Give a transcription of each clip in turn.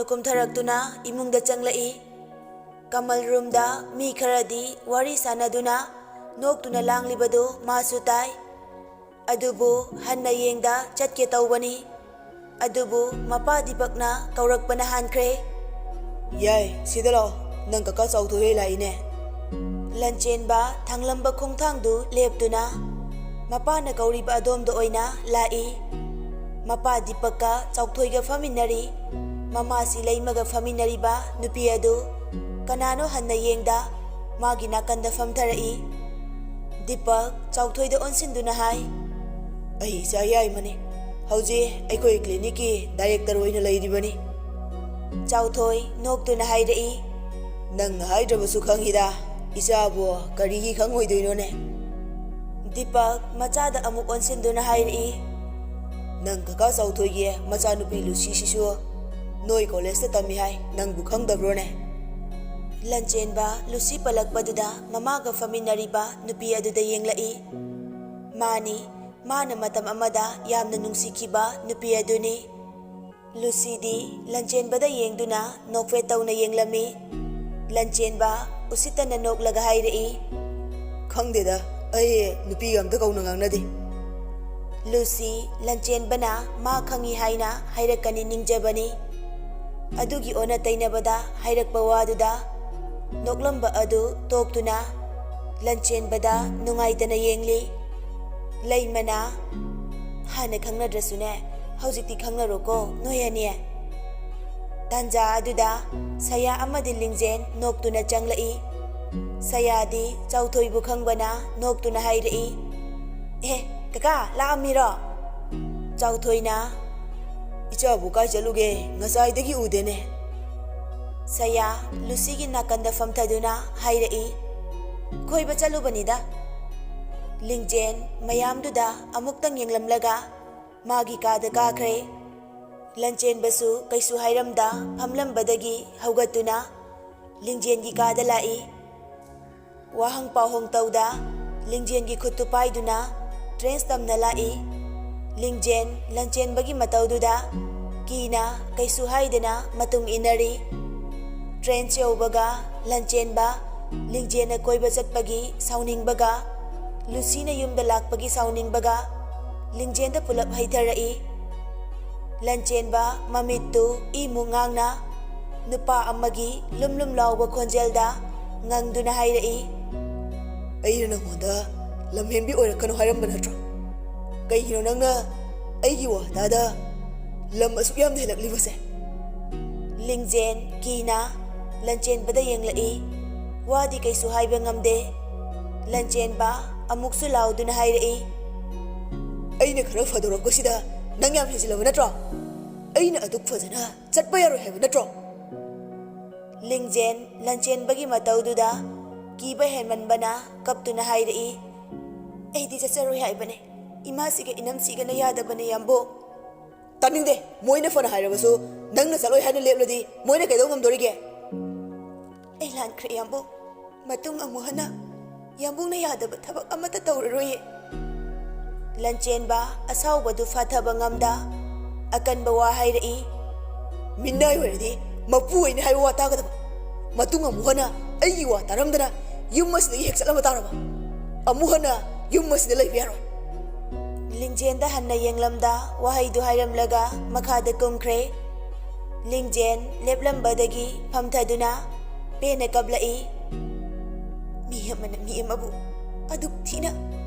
ꯅꯣꯛꯅ ꯀꯨꯝꯊꯔꯛꯇꯨꯅ ꯏꯃꯨꯡꯗ ꯆꯪꯂꯛꯏ꯫ ꯀꯃꯜ ꯔꯨꯝꯗ ꯃꯤ ꯈꯔꯗꯤ ꯋꯥꯔꯤ ꯁꯥꯟꯅꯗꯨꯅ ꯅꯣꯛꯇꯨꯅ ꯂꯥꯡꯂꯤꯕꯗꯨ ꯃꯥꯁꯨ ꯇꯥꯏ꯫ ꯑꯗꯨꯕꯨ ꯍꯟꯅ ꯌꯦꯡꯗ ꯆꯠꯀꯦ ꯇꯧꯕꯅꯤ꯫ ꯑꯗꯨꯕꯨ ꯃꯄꯥ ꯗꯤꯄꯛꯅ ꯀꯧꯔꯛꯄꯅ ꯍꯥꯟꯈ꯭ꯔꯦ꯫ ꯌꯥꯏ ꯁꯤꯗ ꯂꯥꯛꯑꯣ, ꯅꯪ ꯀꯀꯥ ꯆꯥꯎꯊꯣꯏ ꯂꯥꯛꯏꯅꯦ꯫ ꯂꯟꯆꯦꯟꯕ ꯊꯥꯡꯂꯝꯕ ꯈꯣꯡꯊꯥꯡꯗꯨ ꯂꯦꯞꯇꯨꯅ ꯃꯄꯥꯅ ꯀꯧꯔꯤꯕ ꯑꯗꯣꯝꯗ ꯑꯣꯏꯅ ꯂꯥꯛꯏ꯫ ꯃꯄꯥ ꯗꯤꯄꯛꯀ ꯆꯥꯎꯊꯣꯏꯒ ꯐꯝꯃꯤꯟꯅꯔꯤ꯫ ꯃꯃꯥꯁꯤ ꯂꯩꯃꯒ ꯐꯝꯃꯤꯟꯅꯔꯤꯕ ꯅꯨꯄꯤ ꯑꯗꯨ ꯀꯅꯥꯅꯣ ꯍꯟꯅ ꯌꯦꯡꯗ ꯃꯥꯒꯤ ꯅꯥꯀꯟꯗ ꯐꯝꯊꯔꯛꯏ꯫ ꯗꯤꯄꯛ ꯆꯥꯎꯊꯣꯏꯗ ꯑꯣꯟꯁꯤꯟꯗꯨꯅ ꯍꯥꯏ, ꯑꯩ ꯏꯆꯥ ꯌꯥꯏꯃꯅꯤ, ꯍꯧꯖꯤꯛ ꯑꯩꯈꯣꯏ ꯀ꯭ꯂꯤꯅꯤꯛꯀꯤ ꯗꯥꯏꯔꯦꯛꯇꯔ ꯑꯣꯏꯅ ꯂꯩꯔꯤꯕꯅꯤ꯫ ꯆꯥꯎꯊꯣꯏ ꯅꯣꯛꯇꯨꯅ ꯍꯥꯏꯔꯛꯏ, ꯅꯪꯅ ꯍꯥꯏꯗ꯭ꯔꯕꯁꯨ ꯈꯪꯏꯗ, ꯏꯆꯥꯕꯨ ꯀꯔꯤꯒꯤ ꯈꯪꯉꯣꯏꯗꯣꯏꯅꯣꯅꯦ? ꯗꯤꯄꯛ ꯃꯆꯥꯗ ꯑꯃꯨꯛ ꯑꯣꯟꯁꯤꯟꯗꯨꯅ ꯍꯥꯏꯔꯛꯏ, ꯅꯪ ꯀꯀꯥ ꯆꯥꯎꯊꯣꯏꯒꯤ ꯃꯆꯥꯅꯨꯄꯤ ꯂꯨꯁꯤꯁꯤꯁꯨ ꯅꯣꯏ ꯀꯣꯂꯦꯖꯇ ꯇꯝꯃꯤ ꯍꯥꯏ, ꯅꯪꯕꯨ ꯈꯪꯗꯕ꯭ꯔꯣꯅꯦ? ꯂꯟꯆꯦꯟꯕ ꯂꯨꯁꯤ ꯄꯜꯂꯛꯄꯗꯨꯗ ꯃꯃꯥꯒ ꯐꯝꯃꯤꯟꯅꯔꯤꯕ ꯅꯨꯄꯤ ꯑꯗꯨꯗ ꯌꯦꯡꯂꯛꯏ꯫ ꯃꯥꯅꯤ, ꯃꯥꯅ ꯃꯇꯝ ꯑꯃꯗ ꯌꯥꯝꯅ ꯅꯨꯡꯁꯤꯈꯤꯕ ꯅꯨꯄꯤ ꯑꯗꯨꯅꯤ꯫ ꯂꯨꯁꯤꯗꯤ ꯂꯟꯆꯦꯟꯕꯗ ꯌꯦꯡꯗꯨꯅ ꯅꯣꯛꯐꯦꯠ ꯇꯧꯅ ꯌꯦꯡꯂꯝꯃꯤ꯫ ꯂꯟꯆꯦꯟꯕ ꯎꯁꯤꯠꯇꯅ ꯅꯣꯛꯂꯒ ꯍꯥꯏꯔꯛꯏ, ꯈꯪꯗꯦꯗ, ꯑꯩ ꯅꯨꯄꯤꯒ ꯑꯝꯇ ꯀꯧꯅ ꯉꯥꯡꯅꯗꯦ꯫ ꯂꯨꯁꯤ ꯂꯟꯆꯦꯟꯕꯅ ꯃꯥ ꯈꯪꯏ ꯍꯥꯏꯅ ꯍꯥꯏꯔꯛꯀꯅꯤ ꯅꯤꯡꯖꯕꯅꯤ꯫ ꯑꯗꯨꯒꯤ ꯑꯣꯟꯅ ꯇꯩꯅꯕꯗ ꯍꯥꯏꯔꯛꯄ ꯋꯥꯗꯨꯗ ꯅꯣꯛꯂꯝꯕ ꯑꯗꯨ ꯇꯣꯛꯇꯨꯅ ꯂꯟꯆꯦꯟꯕꯗ ꯅꯨꯡꯉꯥꯏꯇꯅ ꯌꯦꯡꯂꯤ꯫ ꯂꯩꯃꯅ, ꯍꯥꯟꯅ ꯈꯪꯅꯗ꯭ꯔꯁꯨꯅꯦ, ꯍꯧꯖꯤꯛꯇꯤ ꯈꯪꯅꯔꯣꯀꯣ ꯅꯣꯏ ꯑꯅꯤ꯫ ꯇꯥꯟꯖꯥ ꯑꯗꯨꯗ ꯁꯌꯥ ꯑꯃꯗꯤ ꯂꯤꯡꯖꯦꯟ ꯅꯣꯛꯇꯨꯅ ꯆꯪꯂꯛꯏ꯫ ꯁꯌꯥꯗꯤ ꯆꯥꯎꯊꯣꯏꯕꯨ ꯈꯪꯕꯅ ꯅꯣꯛꯇꯨꯅ ꯍꯥꯏꯔꯛꯏ, ꯑꯦ ꯀꯀꯥ ꯂꯥꯛꯑꯝꯃꯤꯔꯣ? ꯆꯥꯎꯊꯣꯏꯅ, ꯏꯆꯥꯕꯨ ꯀꯥꯏ ꯆꯠꯂꯨꯒꯦ, ꯉꯁꯥꯏꯗꯒꯤ ꯎꯗꯦꯅꯦ꯫ ꯁꯌꯥ ꯂꯨꯁꯤꯒꯤ ꯅꯥꯀꯟꯗ ꯐꯝꯊꯗꯨꯅ ꯍꯥꯏꯔꯛꯏ, ꯀꯣꯏꯕ ꯆꯠꯂꯨꯕꯅꯤꯗ꯫ ꯂꯤꯡꯖꯦꯟ ꯃꯌꯥꯝꯗꯨꯗ ꯑꯃꯨꯛꯇꯪ ꯌꯦꯡꯂꯝꯂꯒ ꯃꯥꯒꯤ ꯀꯥꯗ ꯀꯥꯈ꯭ꯔꯦ꯫ ꯂꯟꯆꯦꯟꯕꯁꯨ ꯀꯩꯁꯨ ꯍꯥꯏꯔꯝꯗ ꯐꯝꯂꯝꯕꯗꯒꯤ ꯍꯧꯒꯠꯇꯨꯅ ꯂꯤꯡꯖꯦꯟꯒꯤ ꯀꯥꯗ ꯂꯥꯛꯏ꯫ ꯋꯥꯍꯪ ꯄꯥꯎꯍꯪ ꯇꯧꯗ ꯂꯤꯡꯖꯦꯟꯒꯤ ꯈꯨꯠꯇꯨ ꯄꯥꯏꯗꯨꯅ ꯇ꯭ꯔꯦꯟꯁ ꯇꯝꯅ ꯂꯥꯛꯏ꯫ ꯂꯤꯡꯖꯦꯟ ꯂꯟꯆꯦꯟꯕꯒꯤ ꯃꯇꯧꯗꯨꯗ ꯀꯤꯅ ꯀꯩꯁꯨ ꯍꯥꯏꯗꯅ ꯃꯇꯨꯡ ꯏꯟꯅꯔꯤ꯫ ꯇ꯭ꯔꯦꯟꯁ ꯌꯧꯕꯒ ꯂꯟꯆꯦꯟꯕ ꯂꯤꯡꯖꯦꯟꯅ ꯀꯣꯏꯕ ꯆꯠꯄꯒꯤ ꯁꯥꯎꯅꯤꯡꯕꯒ ꯂꯨꯁꯤꯅ ꯌꯨꯝꯗ ꯂꯥꯛꯄꯒꯤ ꯁꯥꯎꯅꯤꯡꯕꯒ ꯂꯤꯡꯖꯦꯟꯗ ꯄꯨꯂꯞ ꯍꯩꯊꯔꯛꯏ꯫ ꯂꯟꯆꯦꯟꯕ ꯃꯃꯤꯠꯇꯨ ꯏꯃꯨꯛ ꯉꯥꯡꯅ ꯅꯨꯄꯥ ꯑꯃꯒꯤ ꯂꯨꯝꯂꯨꯝ ꯂꯥꯎꯕ ꯈꯣꯟꯖꯦꯜꯗ ꯉꯪꯗꯨꯅ ꯍꯥꯏꯔꯛꯏ, ꯑꯩꯅ ꯅꯪꯉꯣꯟꯗ ꯂꯝꯍꯦꯟꯕꯤ ꯑꯣꯏꯔꯛꯀꯅꯨ ꯍꯥꯏꯔꯝꯕ ꯅꯠꯇ꯭ꯔꯣ? ꯀꯩꯒꯤꯅꯣ ꯅꯪꯅ ꯑꯩꯒꯤ ꯋꯥꯇꯥꯗ ꯂꯝ ꯑꯁꯨꯛ ꯌꯥꯝꯅ ꯍꯦꯜꯂꯛꯂꯤꯕꯁꯦ? ꯂꯤꯡꯖꯦꯟ ꯀꯤꯅ ꯂꯟꯆꯦꯟꯕꯗ ꯌꯦꯡꯂꯛꯏ꯫ ꯋꯥꯗꯤ ꯀꯩꯁꯨ ꯍꯥꯏꯕ ꯉꯝꯗꯦ꯫ ꯂꯟꯆꯦꯟꯕ ꯑꯃꯨꯛꯁꯨ ꯂꯥꯎꯗꯨꯅ ꯍꯥꯏꯔꯛꯏ, ꯑꯩꯅ ꯈꯔ ꯐꯗꯣꯔꯛꯄꯁꯤꯗ ꯅꯪ ꯌꯥꯝ ꯍꯦꯟꯖꯤꯜꯂꯕ ꯅꯠꯇ꯭ꯔꯣ? ꯑꯩꯅ ꯑꯗꯨꯛ ꯐꯖꯅ ꯆꯠꯄ ꯌꯥꯔꯣꯏ ꯍꯥꯏꯕ ꯅꯠꯇ꯭ꯔꯣ? ꯂꯤꯡꯖꯦꯟ ꯂꯟꯆꯦꯟꯕꯒꯤ ꯃꯇꯧꯗꯨꯗ ꯀꯤꯕ ꯍꯦꯟꯃꯟꯕꯅ ꯀꯞꯇꯨꯅ ꯍꯥꯏꯔꯛꯏ, ꯑꯩꯗꯤ ꯆꯠꯆꯔꯣꯏ ꯍꯥꯏꯕꯅꯦ, ꯏꯃꯥꯁꯤꯒ ꯏꯅꯝꯁꯤꯒꯅ ꯌꯥꯗꯕꯅꯦ ꯌꯥꯝꯕꯣ꯫ ꯇꯥꯅꯤꯡꯗꯦ, ꯃꯣꯏꯅ ꯐꯅ ꯍꯥꯏꯔꯕꯁꯨ ꯅꯪꯅ ꯆꯠꯂꯣꯏ ꯍꯥꯏꯅ ꯂꯦꯞꯂꯗꯤ ꯃꯣꯏꯅ ꯀꯩꯗꯧ ꯉꯝꯗꯣꯔꯤꯒꯦ? ꯑꯩ ꯂꯥꯟꯈ꯭ꯔꯦ ꯌꯥꯝꯕꯣ, ꯃꯇꯨꯡ ꯑꯃꯨꯛ ꯍꯟꯅ ꯌꯥꯝꯕꯨꯡꯅ ꯌꯥꯗꯕ ꯊꯕꯛ ꯑꯃꯠꯇ ꯇꯧꯔꯔꯣꯏꯌꯦ꯫ ꯂꯟꯆꯦꯟꯕ ꯑꯁꯥꯎꯕꯗꯨ ꯐꯥꯊꯕ ꯉꯝꯗ ꯑꯀꯟꯕ ꯋꯥ ꯍꯥꯏꯔꯛꯏ, ꯃꯤꯅꯥꯏ ꯑꯣꯏꯔꯗꯤ ꯃꯄꯨ ꯑꯣꯏꯅ ꯍꯥꯏꯕ ꯋꯥ ꯇꯥꯒꯗꯕ, ꯃꯇꯨꯡ ꯑꯃꯨꯛ ꯍꯟꯅ ꯑꯩꯒꯤ ꯋꯥ ꯇꯥꯔꯝꯗꯅ ꯌꯨꯝ ꯑꯁꯤꯗꯒꯤ ꯍꯦꯛ ꯆꯠꯂꯝꯕ ꯇꯥꯔꯕ ꯑꯃꯨꯛ ꯍꯟꯅ ꯌꯨꯝ ꯑꯁꯤꯗ ꯂꯩꯕ ꯌꯥꯔꯣꯏ꯫ ꯂꯤꯡꯖꯦꯟꯗ ꯍꯟꯅ ꯌꯦꯡꯂꯝꯗ ꯋꯥꯍꯩꯗꯨ ꯍꯥꯏꯔꯝꯂꯒ ꯃꯈꯥꯗ ꯀꯨꯝꯈ꯭ꯔꯦ꯫ ꯂꯤꯡꯖꯦꯟ ꯂꯦꯞꯂꯝꯕꯗꯒꯤ ꯐꯝꯊꯗꯨꯅ ꯄꯦꯟꯅ ꯀꯞꯂꯛꯏ, ꯃꯤ ꯑꯃꯅ ꯃꯤ ꯑꯃꯕꯨ ꯑꯗꯨꯛ ꯊꯤꯅ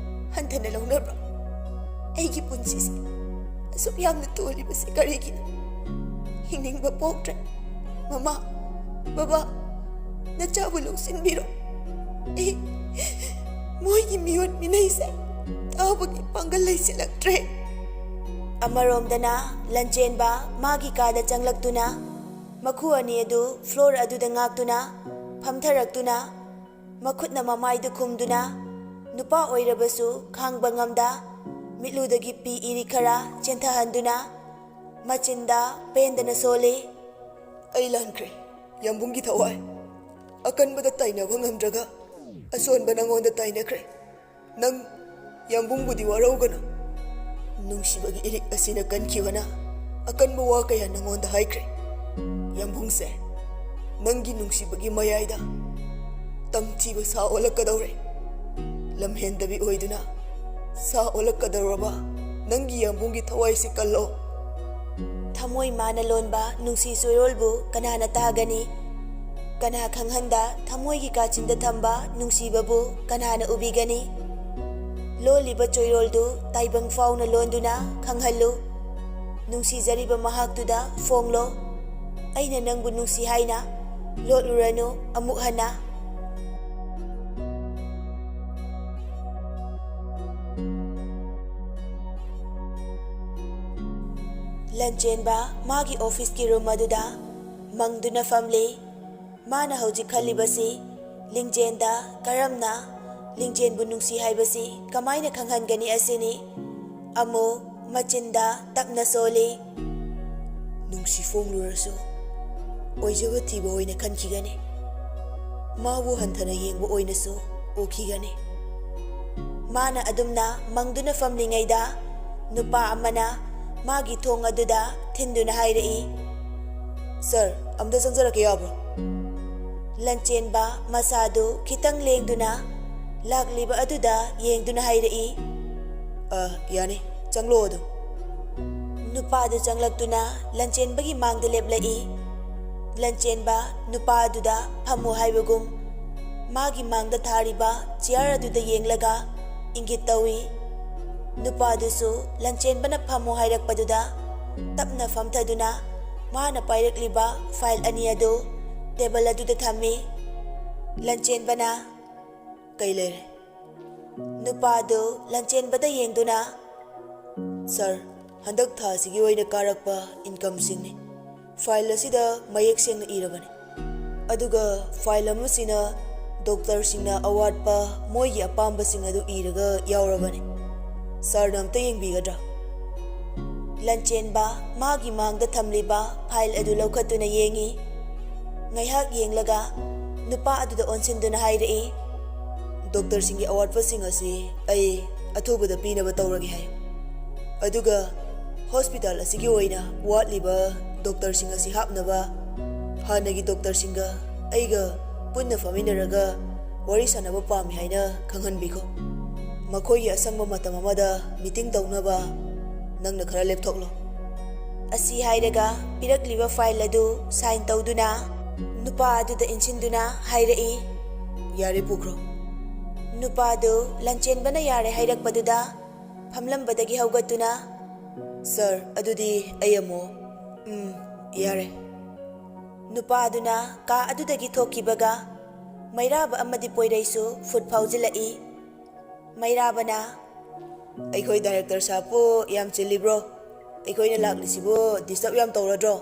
ꯍꯟꯊꯅ ꯂꯧꯅꯕ꯭ꯔꯥ? ꯑꯩꯒꯤ ꯄꯨꯟꯁꯤꯁꯦ ꯑꯁꯨꯛ ꯌꯥꯝꯅ ꯇꯣꯜꯂꯤꯕꯁꯦ ꯀꯔꯤꯒꯤꯅꯣ? ꯍꯤꯡꯅꯤꯡꯕ ꯄꯣꯛꯇ꯭ꯔꯦ꯫ ꯃꯃꯥ, ꯕꯕꯥ, ꯅꯆꯥꯕꯨ ꯂꯧꯁꯤꯟꯕꯤꯔꯣ, ꯑꯩ ꯃꯣꯏꯒꯤ ꯃꯤꯑꯣꯠ ꯃꯤꯅꯩꯁꯦ ꯇꯥꯕꯒꯤ ꯄꯥꯡꯒꯜ ꯂꯩꯁꯤꯜꯂꯛꯇ꯭ꯔꯦ꯫ ꯑꯃꯔꯣꯝꯗꯅ ꯂꯟꯆꯦꯟꯕ ꯃꯥꯒꯤ ꯀꯥꯗ ꯆꯪꯂꯛꯇꯨꯅ ꯃꯈꯨ ꯑꯅꯤ ꯑꯗꯨ ꯐ꯭ꯂꯣꯔ ꯑꯗꯨꯗ ꯉꯥꯛꯇꯨꯅ ꯐꯝꯊꯔꯛꯇꯨꯅ ꯃꯈꯨꯠꯅ ꯃꯃꯥꯏꯗꯨ ꯈꯨꯝꯗꯨꯅ ꯅꯨꯄꯥ ꯑꯣꯏꯔꯕꯁꯨ ꯈꯥꯡꯕ ꯉꯝꯗ ꯃꯤꯠꯂꯨꯗꯒꯤ ꯄꯤ ꯏꯔꯤ ꯈꯔ ꯆꯦꯟꯊꯍꯟꯗꯨꯅ ꯃꯆꯤꯟꯗ ꯄꯦꯟꯗꯅ ꯁꯣꯜꯂꯤ, ꯑꯩ ꯂꯥꯟꯈ꯭ꯔꯦ ꯌꯥꯝꯕꯨꯡꯒꯤ ꯊꯋꯥꯏ, ꯑꯀꯟꯕꯗ ꯇꯥꯏꯅꯕ ꯉꯝꯗ꯭ꯔꯒ ꯑꯁꯣꯟꯕ ꯅꯪꯉꯣꯟꯗ ꯇꯥꯏꯅꯈ꯭ꯔꯦ꯫ ꯅꯪ ꯌꯥꯝꯕꯨꯡꯕꯨꯗꯤ ꯋꯥꯔꯧꯒꯅꯨ, ꯅꯨꯡꯁꯤꯕꯒꯤ ꯏꯔꯤꯛ ꯑꯁꯤꯅ ꯀꯟꯈꯤꯕꯅ ꯑꯀꯟꯕ ꯋꯥ ꯀꯌꯥ ꯅꯪꯉꯣꯟꯗ ꯍꯥꯏꯈ꯭ꯔꯦ꯫ ꯌꯥꯝꯕꯨꯡꯁꯦ ꯅꯪꯒꯤ ꯅꯨꯡꯁꯤꯕꯒꯤ ꯃꯌꯥꯏꯗ ꯇꯝꯊꯤꯕ ꯁꯥ ꯑꯣꯜꯂꯛꯀꯗꯧꯔꯦ ꯂꯝꯍꯦꯟꯗꯕꯤ ꯑꯣꯏꯗꯨꯅ ꯁꯥ ꯑꯣꯜꯂꯛꯀꯗꯧꯔꯕ ꯅꯪꯒꯤ ꯌꯥꯝꯕꯨꯡꯒꯤ ꯊꯋꯥꯏꯁꯤ ꯀꯜꯂꯣ ꯊꯃꯣꯏ ꯃꯥꯅ ꯂꯣꯟꯕ ꯅꯨꯡꯁꯤ ꯆꯣꯏꯔꯣꯜꯕꯨ ꯀꯅꯥꯅ ꯇꯥꯒꯅꯤ ꯀꯅꯥ ꯈꯪꯍꯟꯗ ꯊꯃꯣꯏꯒꯤ ꯀꯥꯆꯤꯟꯗ ꯊꯝꯕ ꯅꯨꯡꯁꯤꯕꯕꯨ ꯀꯅꯥꯅ ꯎꯕꯤꯒꯅꯤ ꯂꯣꯜꯂꯤꯕ ꯆꯣꯏꯔꯣꯜꯗꯨ ꯇꯥꯏꯕꯪ ꯐꯥꯎꯅ ꯂꯣꯟꯗꯨꯅ ꯈꯪꯍꯜꯂꯨ ꯅꯨꯡꯁꯤꯖꯔꯤꯕ ꯃꯍꯥꯛꯇꯨꯗ ꯐꯣꯡꯂꯣ ꯑꯩꯅ ꯅꯪꯕꯨ ꯅꯨꯡꯁꯤ ꯍꯥꯏꯅ ꯂꯣꯠꯂꯨꯔꯅꯨ ꯑꯃꯨꯛ ꯍꯟꯅ ꯂꯟꯆꯦꯟꯕ ꯃꯥꯒꯤ ꯑꯣꯐꯤꯁꯀꯤ ꯔꯨꯝ ꯑꯗꯨꯗ ꯃꯪꯗꯨꯅ ꯐꯝꯂꯤ ꯃꯥꯅ ꯍꯧꯖꯤꯛ ꯈꯜꯂꯤꯕꯁꯤ ꯂꯤꯡꯖꯦꯟꯗ ꯀꯔꯝꯅ ꯂꯤꯡꯖꯦꯟꯕꯨ ꯅꯨꯡꯁꯤ ꯍꯥꯏꯕꯁꯤ ꯀꯃꯥꯏꯅ ꯈꯪꯍꯟꯒꯅꯤ ꯑꯁꯤꯅꯤ ꯑꯃꯨꯛ ꯃꯆꯤꯟꯗ ꯇꯞꯅ ꯁꯣꯜꯂꯤ ꯅꯨꯡꯁꯤ ꯐꯣꯡꯂꯨꯔꯁꯨ ꯑꯣꯏꯖꯕ ꯊꯤꯕ ꯑꯣꯏꯅ ꯈꯟꯈꯤꯒꯅꯤ ꯃꯥꯕꯨ ꯍꯟꯊꯅ ꯌꯦꯡꯕ ꯑꯣꯏꯅꯁꯨ ꯎꯈꯤꯒꯅꯤ ꯃꯥꯅ ꯑꯗꯨꯝꯅ ꯃꯪꯗꯨꯅ ꯐꯝꯂꯤꯉꯩꯗ ꯅꯨꯄꯥ ꯑꯃꯅ ꯃꯥꯒꯤ ꯊꯣꯡ ꯑꯗꯨꯗ ꯊꯤꯟꯗꯨꯅ ꯍꯥꯏꯔꯛꯏ ꯁꯔ ꯑꯝꯇ ꯆꯪꯖꯔꯛꯀꯦ ꯌꯥꯕ꯭ꯔꯣ ꯂꯟꯆꯦꯟꯕ ꯃꯁꯥꯗꯨ ꯈꯤꯇꯪ ꯂꯦꯡꯗꯨꯅ ꯂꯥꯛꯂꯤꯕ ꯑꯗꯨꯗ ꯌꯦꯡꯗꯨꯅ ꯍꯥꯏꯔꯛꯏ ꯌꯥꯅꯤ ꯆꯪꯂꯣ ꯑꯗꯨꯝ ꯅꯨꯄꯥꯗꯨ ꯆꯪꯂꯛꯇꯨꯅ ꯂꯟꯆꯦꯟꯕꯒꯤ ꯃꯥꯡꯗ ꯂꯦꯞꯂꯛꯏ ꯂꯟꯆꯦꯟꯕ ꯅꯨꯄꯥ ꯑꯗꯨꯗ ꯐꯝꯃꯨ ꯍꯥꯏꯕꯒꯨꯝ ꯃꯥꯒꯤ ꯃꯥꯡꯗ ꯊꯥꯔꯤꯕ ꯆꯤꯌꯥꯔ ꯑꯗꯨꯗ ꯌꯦꯡꯂꯒ ꯏꯪꯒꯤꯠ ꯇꯧꯏ ꯅꯨꯄꯥꯗꯨꯁꯨ ꯂꯟꯆꯦꯟꯕꯅ ꯐꯝꯃꯨ ꯍꯥꯏꯔꯛꯄꯗꯨꯗ ꯇꯞꯅ ꯐꯝꯊꯗꯨꯅ ꯃꯥꯅ ꯄꯥꯏꯔꯛꯂꯤꯕ ꯐꯥꯏꯜ ꯑꯅꯤ ꯑꯗꯨ ꯇꯦꯕꯜ ꯑꯗꯨꯗ ꯊꯝꯃꯤ ꯂꯟꯆꯦꯟꯕꯅ ꯀꯩ ꯂꯩꯔꯦ ꯅꯨꯄꯥꯗꯨ ꯂꯟꯆꯦꯟꯕꯗ ꯌꯦꯡꯗꯨꯅ ꯁꯔ ꯍꯟꯗꯛ ꯊꯥꯁꯤꯒꯤ ꯑꯣꯏꯅ ꯀꯥꯔꯛꯄ ꯏꯟꯀꯝꯁꯤꯡꯅꯤ ꯐꯥꯏꯜ ꯑꯁꯤꯗ ꯃꯌꯦꯛ ꯁꯦꯡꯅ ꯏꯔꯕꯅꯤ ꯑꯗꯨꯒ ꯐꯥꯏꯜ ꯑꯃꯁꯤꯅ ꯗꯣꯛꯇꯔꯁꯤꯡꯅ ꯑꯋꯥꯠꯄ ꯃꯣꯏꯒꯤ ꯑꯄꯥꯝꯕꯁꯤꯡ ꯑꯗꯨ ꯏꯔꯒ ꯌꯥꯎꯔꯕꯅꯤ ꯁꯔꯅ ꯑꯝꯇ ꯌꯦꯡꯕꯤꯒꯗ꯭ꯔꯥ ꯂꯟꯆꯦꯟꯕ ꯃꯥꯒꯤ ꯃꯥꯡꯗ ꯊꯝꯂꯤꯕ ꯐꯥꯏꯜ ꯑꯗꯨ ꯂꯧꯈꯠꯇꯨꯅ ꯌꯦꯡꯏ ꯉꯥꯏꯍꯥꯛ ꯌꯦꯡꯂꯒ ꯅꯨꯄꯥ ꯑꯗꯨꯗ ꯑꯣꯟꯁꯤꯟꯗꯨꯅ ꯍꯥꯏꯔꯛꯏ ꯗꯣꯛꯇꯔꯁꯤꯡꯒꯤ ꯑꯋꯥꯠꯄꯁꯤꯡ ꯑꯁꯤ ꯑꯩ ꯑꯊꯨꯕꯗ ꯄꯤꯅꯕ ꯇꯧꯔꯒꯦ ꯍꯥꯏ ꯑꯗꯨꯒ ꯍꯣꯁꯄꯤꯇꯥꯜ ꯑꯁꯤꯒꯤ ꯑꯣꯏꯅ ꯋꯥꯠꯂꯤꯕ ꯗꯣꯛꯇꯔꯁꯤꯡ ꯑꯁꯤ ꯍꯥꯞꯅꯕ ꯍꯥꯟꯅꯒꯤ ꯗꯣꯛꯇꯔꯁꯤꯡꯒ ꯑꯩꯒ ꯄꯨꯟꯅ ꯐꯝꯃꯤꯟꯅꯔꯒ ꯋꯥꯔꯤ ꯁꯥꯟꯅꯕ ꯄꯥꯝꯃꯤ ꯍꯥꯏꯅ ꯈꯪꯍꯟꯕꯤꯈꯣ ꯃꯈꯣꯏꯒꯤ ꯑꯁꯪꯕ ꯃꯇꯝ ꯑꯃꯗ ꯃꯤꯇꯤꯡ ꯇꯧꯅꯕ ꯅꯪꯅ ꯈꯔ ꯂꯦꯞꯊꯣꯛꯂꯣ ꯑꯁꯤ ꯍꯥꯏꯔꯒ ꯄꯤꯔꯛꯂꯤꯕ ꯐꯥꯏꯜ ꯑꯗꯨ ꯁꯥꯏꯟ ꯇꯧꯗꯨꯅ ꯅꯨꯄꯥ ꯑꯗꯨꯗ ꯏꯟꯁꯤꯟꯗꯨꯅ ꯍꯥꯏꯔꯛꯏ ꯌꯥꯔꯦ ꯄꯨꯈ꯭ꯔꯣ ꯅꯨꯄꯥꯗꯨ ꯂꯟꯆꯦꯟꯕꯅ ꯌꯥꯔꯦ ꯍꯥꯏꯔꯛꯄꯗꯨꯗ ꯐꯝꯂꯝꯕꯗꯒꯤ ꯍꯧꯒꯠꯇꯨꯅ ꯁꯔ ꯑꯗꯨꯗꯤ ꯑꯩ ꯑꯃꯨꯛ ꯌꯥꯔꯦ ꯅꯨꯄꯥꯗꯨꯅ ꯀꯥ ꯑꯗꯨꯗꯒꯤ ꯊꯣꯛꯈꯤꯕꯒ ꯃꯩꯔꯥꯕ ꯑꯃꯗꯤ ꯄꯣꯏꯔꯩꯁꯨ ꯐꯨꯠ ꯐꯥꯎꯖꯤꯜꯂꯛꯏ ꯃꯩꯔꯥꯕꯅ ꯑꯩꯈꯣꯏ ꯗꯥꯏꯔꯦꯛꯇꯔ ꯁꯥꯍꯕꯄꯨ ꯌꯥꯝ ꯆꯤꯜꯂꯤꯕ꯭ꯔꯣ ꯑꯩꯈꯣꯏꯅ ꯂꯥꯛꯂꯤꯁꯤꯕꯨ ꯗꯤꯁꯇꯔꯕ ꯌꯥꯝ ꯇꯧꯔꯗ꯭ꯔꯣ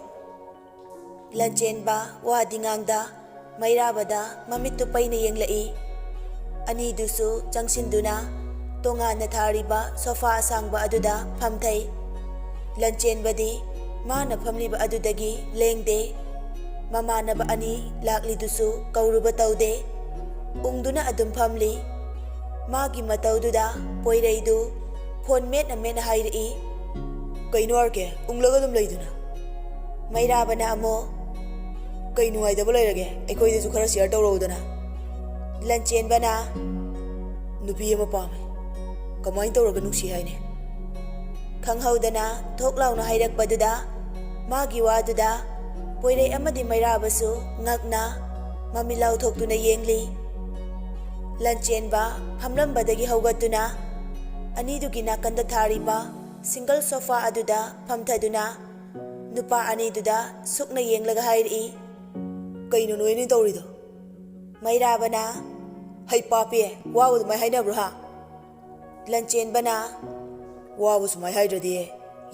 ꯂꯟꯆꯦꯟꯕ ꯋꯥꯗꯤ ꯉꯥꯡꯗ ꯃꯩꯔꯥꯕꯗ ꯃꯃꯤꯠꯇꯨ ꯄꯩꯅ ꯌꯦꯡꯂꯛꯏ ꯑꯅꯤꯗꯨꯁꯨ ꯆꯪꯁꯤꯟꯗꯨꯅ ꯇꯣꯉꯥꯟꯅ ꯊꯥꯔꯤꯕ ꯁꯣꯐꯥ ꯑꯁꯥꯡꯕ ꯑꯗꯨꯗ ꯐꯝꯊꯩ ꯂꯟꯆꯦꯟꯕꯗꯤ ꯃꯥꯅ ꯐꯝꯂꯤꯕ ꯑꯗꯨꯗꯒꯤ ꯂꯦꯡꯗꯦ ꯃꯃꯥꯟꯅꯕ ꯑꯅꯤ ꯂꯥꯛꯂꯤꯗꯨꯁꯨ ꯀꯧꯔꯨꯕ ꯇꯧꯗꯦ ꯎꯪꯗꯨꯅ ꯑꯗꯨꯝ ꯐꯝꯂꯤ ꯃꯥꯒꯤ ꯃꯇꯧꯗꯨꯗ ꯄꯣꯏꯔꯩꯗꯨ ꯐꯣꯟ ꯃꯦꯠꯅ ꯃꯦꯠꯅ ꯍꯥꯏꯔꯛꯏ ꯀꯩꯅꯣ ꯑꯥꯔꯀꯦ ꯎꯪꯂꯒ ꯑꯗꯨꯝ ꯂꯩꯗꯨꯅ ꯃꯩꯔꯥꯕꯅ ꯑꯃꯨꯛ ꯀꯩ ꯅꯨꯡꯉꯥꯏꯇꯕ ꯂꯩꯔꯒꯦ ꯑꯩꯈꯣꯏꯗꯁꯨ ꯈꯔ ꯁꯤꯌꯔ ꯇꯧꯔꯛꯎꯗꯅ ꯂꯟꯆꯦꯟꯕꯅ ꯅꯨꯄꯤ ꯑꯃ ꯄꯥꯝꯃꯦ ꯀꯃꯥꯏꯅ ꯇꯧꯔꯒ ꯅꯨꯡꯁꯤ ꯍꯥꯏꯅꯤ ꯈꯪꯍꯧꯗꯅ ꯊꯣꯛ ꯂꯥꯎꯅ ꯍꯥꯏꯔꯛꯄꯗꯨꯗ ꯃꯥꯒꯤ ꯋꯥꯗꯨꯗ ꯄꯣꯏꯔꯩ ꯑꯃꯗꯤ ꯃꯩꯔꯥꯕꯁꯨ ꯉꯛꯅ ꯃꯃꯤꯠ ꯂꯥꯎꯊꯣꯛꯇꯨꯅ ꯌꯦꯡꯂꯤ ꯂꯟꯆꯦꯟꯕ ꯐꯝꯂꯝꯕꯗꯒꯤ ꯍꯧꯒꯠꯇꯨꯅ ꯑꯅꯤꯗꯨꯒꯤ ꯅꯥꯀꯟꯗ ꯊꯥꯔꯤꯕ ꯁꯤꯡꯒꯜ ꯁꯣꯐꯥ ꯑꯗꯨꯗ ꯐꯝꯊꯗꯨꯅ ꯅꯨꯄꯥ ꯑꯅꯤꯗꯨꯗ ꯁꯨꯛꯅ ꯌꯦꯡꯂꯒ ꯍꯥꯏꯔꯛꯏ ꯀꯩꯅꯣ ꯅꯣꯏꯅ ꯇꯧꯔꯤꯗꯣ ꯃꯩꯔꯥꯕꯅ ꯍꯩ ꯄꯥꯄꯤ ꯋꯥꯕꯨ ꯑꯗꯨꯃꯥꯏꯅ ꯍꯥꯏꯅꯕ꯭ꯔꯣ ꯍꯥ ꯂꯟꯆꯦꯟꯕꯅ ꯋꯥꯕꯨ ꯁꯨꯃꯥꯏꯅ ꯍꯥꯏꯗ꯭ꯔꯗꯤ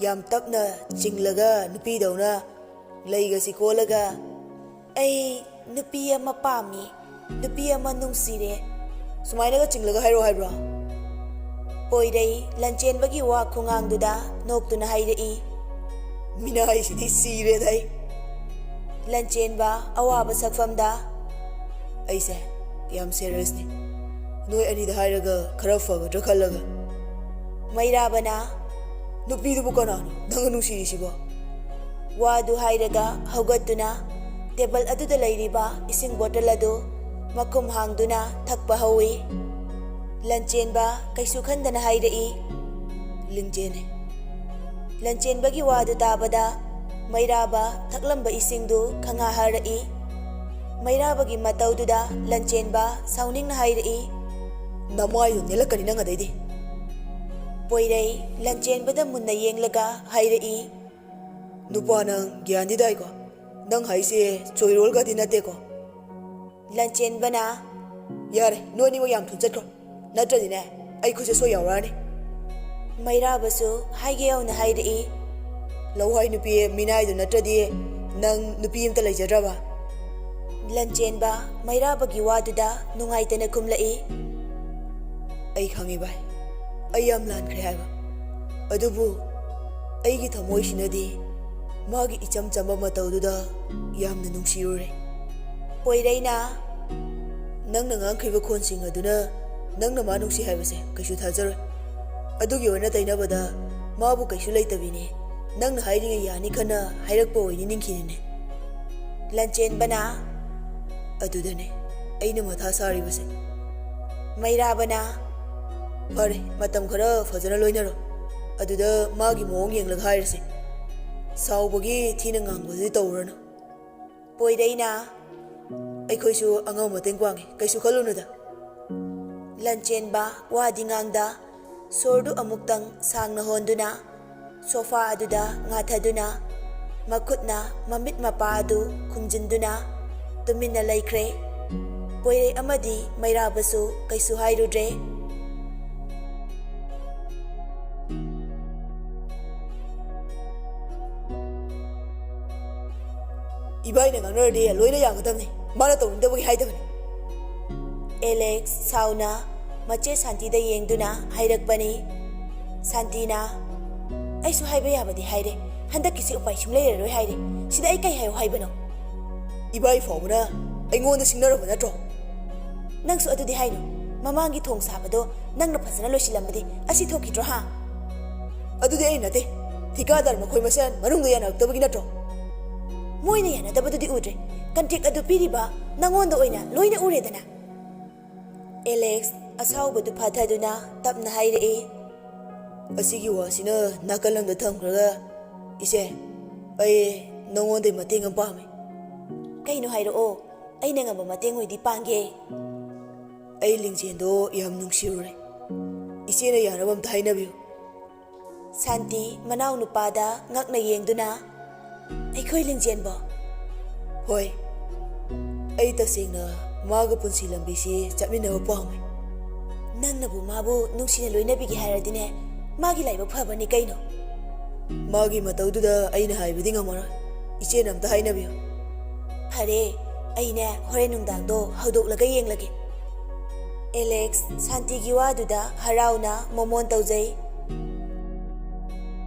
ꯌꯥꯝ ꯇꯞꯅ ꯆꯤꯡꯂꯒ ꯅꯨꯄꯤꯗꯧꯅ ꯂꯩꯒꯁꯤ ꯀꯣꯜꯂꯒ ꯑꯩ ꯅꯨꯄꯤ ꯑꯃ ꯄꯥꯝꯃꯤ ꯅꯨꯄꯤ ꯑꯃ ꯅꯨꯡꯁꯤꯔꯦ ꯁꯨꯃꯥꯏꯅꯒ ꯆꯤꯡꯂꯒ ꯍꯥꯏꯔꯛꯑꯣ ꯍꯥꯏꯕ꯭ꯔꯣ ꯄꯣꯏꯔꯩ ꯂꯟꯆꯦꯟꯕꯒꯤ ꯋꯥ ꯈꯨꯉꯥꯡꯗꯨꯗ ꯅꯣꯛꯇꯨꯅ ꯍꯥꯏꯔꯛꯏ ꯃꯤꯅꯥꯏꯁꯤꯗꯤ ꯁꯤꯔꯦꯗ ꯑꯩ ꯂꯟꯆꯦꯟꯕ ꯑꯋꯥꯕ ꯁꯛꯐꯝꯗ ꯑꯩꯁꯦ ꯌꯥꯝ ꯁꯦꯔꯤꯌꯁꯅꯤ ꯅꯣꯏ ꯑꯅꯤꯗ ꯍꯥꯏꯔꯒ ꯈꯔ ꯐꯒꯗ꯭ꯔꯥ ꯈꯜꯂꯒ ꯃꯩꯔꯥꯕꯅ ꯅꯨꯄꯤꯗꯨꯕꯨ ꯀꯅꯥꯅꯣ ꯅꯪꯒ ꯅꯨꯡꯁꯤꯔꯤꯁꯤꯕꯣ ꯋꯥꯗꯨ ꯍꯥꯏꯔꯒ ꯍꯧꯒꯠꯇꯨꯅ ꯇꯦꯕꯜ ꯑꯗꯨꯗ ꯂꯩꯔꯤꯕ ꯏꯁꯤꯡ ꯕꯣꯇꯜ ꯑꯗꯨ ꯃꯈꯨꯝ ꯍꯥꯡꯗꯨꯅ ꯊꯛꯄ ꯍꯧꯏ꯫ ꯂꯟꯆꯦꯟꯕ ꯀꯩꯁꯨ ꯈꯟꯗꯅ ꯍꯥꯏꯔꯛꯏ, ꯂꯤꯡꯖꯦꯜꯅꯦ꯫ ꯂꯟꯆꯦꯟꯕꯒꯤ ꯋꯥꯗꯨ ꯇꯥꯕꯗ ꯃꯩꯔꯥꯕ ꯊꯛꯂꯝꯕ ꯏꯁꯤꯡꯗꯨ ꯈꯪꯍꯥꯔꯛꯏ꯫ ꯃꯩꯔꯥꯕꯒꯤ ꯃꯇꯧꯗꯨꯗ ꯂꯟꯆꯦꯟꯕ ꯁꯥꯎꯅꯤꯡꯅ ꯍꯥꯏꯔꯛꯏ, ꯅꯃꯥꯏꯗꯨ ꯅꯦꯜꯂꯛꯀꯅꯤ ꯅꯪ ꯑꯗꯩꯗꯤ꯫ ꯄꯣꯏꯔꯩ ꯂꯟꯆꯦꯟꯕꯗ ꯃꯨꯟꯅ ꯌꯦꯡꯂꯒ ꯍꯥꯏꯔꯛꯏ, ꯅꯨꯄꯥ ꯅꯪ ꯒ꯭ꯌꯥꯟꯗꯤ ꯇꯥꯏꯀꯣ? ꯅꯪ ꯍꯥꯏꯁꯦ ꯆꯣꯏꯔꯣꯜꯒꯗꯤ ꯅꯠꯇꯦꯀꯣ? ꯂꯟꯆꯦꯟꯕꯅ ꯌꯥꯔꯦ, ꯅꯣꯏ ꯑꯅꯤꯃꯛ ꯌꯥꯝ ꯊꯨꯅ ꯆꯠꯈ꯭ꯔꯣ, ꯅꯠꯇ꯭ꯔꯗꯤꯅꯦ ꯑꯩ ꯈꯨꯠꯁꯦ ꯁꯣꯏ ꯌꯥꯎꯔꯛꯑꯅꯤ꯫ ꯃꯩꯔꯥꯕꯁꯨ ꯍꯥꯏꯒꯦ ꯌꯧꯅ ꯍꯥꯏꯔꯛꯏ, ꯂꯋꯥꯏ ꯅꯨꯄꯤ ꯃꯤꯅꯥꯏꯗꯨ ꯅꯠꯇ꯭ꯔꯗꯤ ꯅꯪ ꯅꯨꯄꯤ ꯑꯃꯇ ꯂꯩꯖꯗ꯭ꯔꯕ? ꯂꯟꯆꯦꯟꯕ ꯃꯩꯔꯥꯕꯒꯤ ꯋꯥꯗꯨꯗ ꯅꯨꯡꯉꯥꯏꯇꯅ ꯈꯨꯝꯂꯛꯏ, ꯑꯩ ꯈꯪꯉꯤ ꯚꯥꯏ, ꯑꯩ ꯌꯥꯝ ꯂꯥꯟꯈ꯭ꯔꯦ ꯍꯥꯏꯕ, ꯑꯗꯨꯕꯨ ꯑꯩꯒꯤ ꯊꯃꯣꯏꯁꯤꯅꯗꯤ ꯃꯥꯒꯤ ꯏꯆꯝ ꯆꯝꯕ ꯃꯇꯧꯗꯨꯗ ꯌꯥꯝꯅ ꯅꯨꯡꯁꯤꯔꯨꯔꯦ꯫ ꯄꯣꯏꯔꯩꯅ ꯅꯪꯅ ꯉꯥꯡꯈ꯭ꯔꯤꯕ ꯈꯣꯟꯁꯤꯡ ꯑꯗꯨꯅ ꯅꯪꯅ ꯃꯥ ꯅꯨꯡꯁꯤ ꯍꯥꯏꯕꯁꯦ ꯀꯩꯁꯨ ꯊꯥꯖꯔꯣꯏ꯫ ꯑꯗꯨꯒꯤ ꯑꯣꯏꯅ ꯇꯩꯅꯕꯗ ꯃꯥꯕꯨ ꯀꯩꯁꯨ ꯂꯩꯇꯕꯤꯅꯤ, ꯅꯪꯅ ꯍꯥꯏꯔꯤꯉꯩ ꯌꯥꯅꯤ ꯈꯟꯅ ꯍꯥꯏꯔꯛꯄ ꯑꯣꯏꯅꯤ ꯅꯤꯡꯈꯤꯅꯤꯅꯦ꯫ ꯂꯟꯆꯦꯟꯕꯅ ꯑꯗꯨꯗꯅꯦ ꯑꯩꯅ ꯃꯊꯥ ꯁꯥꯔꯤꯕꯁꯦ꯫ ꯃꯩꯔꯥꯕꯅ ꯐꯔꯦ, ꯃꯇꯝ ꯈꯔ ꯐꯖꯅ ꯂꯣꯏꯅꯔꯣ, ꯑꯗꯨꯗ ꯃꯥꯒꯤ ꯃꯑꯣꯡ ꯌꯦꯡꯂꯒ ꯍꯥꯏꯔꯁꯤ꯫ ꯁꯥꯎꯕꯒꯤ ꯊꯤꯅ ꯉꯥꯡꯕꯗꯨꯗꯤ ꯇꯧꯔꯨꯔꯅꯨ꯫ ꯄꯣꯏꯔꯩꯅ ꯑꯩꯈꯣꯏꯁꯨ ꯑꯉꯝꯕ ꯃꯇꯦꯡ ꯄꯥꯡꯉꯤ, ꯀꯩꯁꯨ ꯈꯜꯂꯨꯅꯨꯗ꯫ ꯂꯟꯆꯦꯟꯕ ꯋꯥꯗꯤ ꯉꯥꯡꯗ ꯁꯣꯔꯗꯨ ꯑꯃꯨꯛꯇꯪ ꯁꯥꯡꯅ ꯍꯣꯟꯗꯨꯅ ꯁꯣꯐꯥ ꯑꯗꯨꯗ ꯉꯥꯊꯗꯨꯅ ꯃꯈꯨꯠꯅ ꯃꯃꯤꯠ ꯃꯄꯥ ꯑꯗꯨ ꯈꯨꯝꯖꯤꯟꯗꯨꯅ ꯇꯨꯃꯤꯟꯅ ꯂꯩꯈ꯭ꯔꯦ꯫ ꯄꯣꯏꯔꯩ ꯑꯃꯗꯤ ꯃꯩꯔꯥꯕꯁꯨ ꯀꯩꯁꯨ ꯍꯥꯏꯔꯨꯗ꯭ꯔꯦ꯫ ꯏꯕꯥꯏꯅ ꯉꯥꯡꯅꯔꯗꯤ ꯂꯣꯏꯅ ꯌꯥꯒꯗꯕꯅꯤ, ꯃꯥꯅ ꯇꯧꯅꯤꯡꯗꯕꯒꯤ ꯍꯥꯏꯗꯕꯅꯤ꯫ ꯑꯦꯂꯦꯛꯁ ꯁꯥꯎꯅ ꯃꯆꯦ ꯁꯥꯟꯇꯤꯗ ꯌꯦꯡꯗꯨꯅ ꯍꯥꯏꯔꯛꯄꯅꯤ꯫ ꯁꯥꯟꯇꯤꯅ ꯑꯩꯁꯨ ꯍꯥꯏꯕ ꯌꯥꯕꯗꯤ ꯍꯥꯏꯔꯦ, ꯍꯟꯗꯛꯀꯤꯁꯤ ꯎꯄꯥꯏ ꯁꯨꯝ ꯂꯩꯔꯔꯣꯏ ꯍꯥꯏꯔꯦ, ꯁꯤꯗ ꯑꯩ ꯀꯩ ꯍꯥꯏꯌꯣ ꯍꯥꯏꯕꯅꯣ? ꯏꯕꯥꯏ ꯐꯥꯎꯕꯅ ꯑꯩꯉꯣꯟꯗ ꯁꯤꯡꯅꯔꯕ ꯅꯠꯇ꯭ꯔꯣ? ꯅꯪꯁꯨ ꯑꯗꯨꯗꯤ ꯍꯥꯏꯅꯨ, ꯃꯃꯥꯡꯒꯤ ꯊꯣꯡ ꯁꯥꯕꯗꯣ ꯅꯪꯅ ꯐꯖꯅ ꯂꯣꯏꯁꯤꯜꯂꯝꯕꯗꯤ ꯑꯁꯤ ꯊꯣꯛꯈꯤꯗ꯭ꯔꯣ ꯍꯥ? ꯑꯗꯨꯗꯤ ꯑꯩ ꯅꯠꯇꯦ, ꯊꯤꯀꯥꯗꯥꯔ ꯃꯈꯣꯏ ꯃꯁꯦꯟ ꯃꯅꯨꯡꯗ ꯌꯥꯅꯔꯛꯇꯕꯒꯤ ꯅꯠꯇ꯭ꯔꯣ? ꯃꯣꯏꯅ ꯌꯥꯅꯗꯕꯗꯨꯗꯤ ꯎꯗ꯭ꯔꯦ, ꯀꯟꯇ꯭ꯔꯦꯛ ꯑꯗꯨ ꯄꯤꯔꯤꯕ ꯅꯪꯉꯣꯟꯗ ꯑꯣꯏꯅ ꯂꯣꯏꯅ ꯎꯔꯦꯗꯅ꯫ ꯑꯦꯂꯦꯛꯁ ꯑꯁꯥꯎꯕꯗꯨ ꯐꯥꯊꯗꯨꯅ ꯇꯞꯅ ꯍꯥꯏꯔꯛꯏ, ꯑꯁꯤꯒꯤ ꯋꯥꯁꯤꯅ ꯅꯥꯀꯜ ꯑꯃꯗ ꯊꯝꯈ꯭ꯔꯒ ꯏꯆꯦ, ꯑꯩ ꯅꯉꯣꯟꯗꯩ ꯃꯇꯦꯡ ꯑꯃ ꯄꯥꯝꯃꯤ꯫ ꯀꯩꯅꯣ ꯍꯥꯏꯔꯛꯑꯣ, ꯑꯩꯅ ꯉꯝꯕ ꯃꯇꯦꯡ ꯑꯣꯏꯗꯤ ꯄꯥꯡꯒꯦ꯫ ꯑꯩ ꯂꯤꯡꯖꯦꯜꯗꯣ ꯌꯥꯝ ꯅꯨꯡꯁꯤꯔꯨꯔꯦ, ꯏꯆꯦꯅ ꯌꯥꯅꯕ ꯑꯝꯇ ꯍꯥꯏꯅꯕꯤꯌꯨ꯫ ꯁꯥꯟꯇꯤ ꯃꯅꯥꯎ ꯅꯨꯄꯥꯗ ꯉꯛꯅ ꯌꯦꯡꯗꯨꯅ, ꯑꯩꯈꯣꯏ ꯂꯤꯡꯖꯦꯟꯕꯣ? ꯍꯣꯏ, ꯑꯩ ꯇꯁꯦꯡꯅ ꯃꯥꯒ ꯄꯨꯟꯁꯤ ꯂꯝꯕꯤꯁꯤ ꯆꯠꯃꯤꯟꯅꯕ ꯄꯥꯝꯃꯤ꯫ ꯅꯪꯅꯕꯨ ꯃꯥꯕꯨ ꯅꯨꯡꯁꯤꯅ ꯂꯣꯏꯅꯕꯤꯒꯦ ꯍꯥꯏꯔꯗꯤꯅꯦ, ꯃꯥꯒꯤ ꯂꯥꯏꯕꯛ ꯐꯕꯅꯤ ꯀꯩꯅꯣ꯫ ꯃꯥꯒꯤ ꯃꯇꯧꯗꯨꯗ ꯑꯩꯅ ꯍꯥꯏꯕꯗꯤ ꯉꯝꯃꯔꯣꯏ, ꯏꯆꯦꯅ ꯑꯝꯇ ꯍꯥꯏꯅꯕꯤꯌꯨ꯫ ꯐꯔꯦ, ꯑꯩꯅꯦ ꯍꯣꯔꯦꯟ ꯅꯨꯡꯗꯥꯡꯗꯣ ꯍꯧꯗꯣꯛꯂꯒ ꯌꯦꯡꯂꯒꯦ꯫ ꯑꯦꯂꯦꯛꯁ ꯁꯥꯟꯇꯤꯒꯤ ꯋꯥꯗꯨꯗ ꯍꯔꯥꯎꯅ ꯃꯣꯃꯣꯟ ꯇꯧꯖꯩ꯫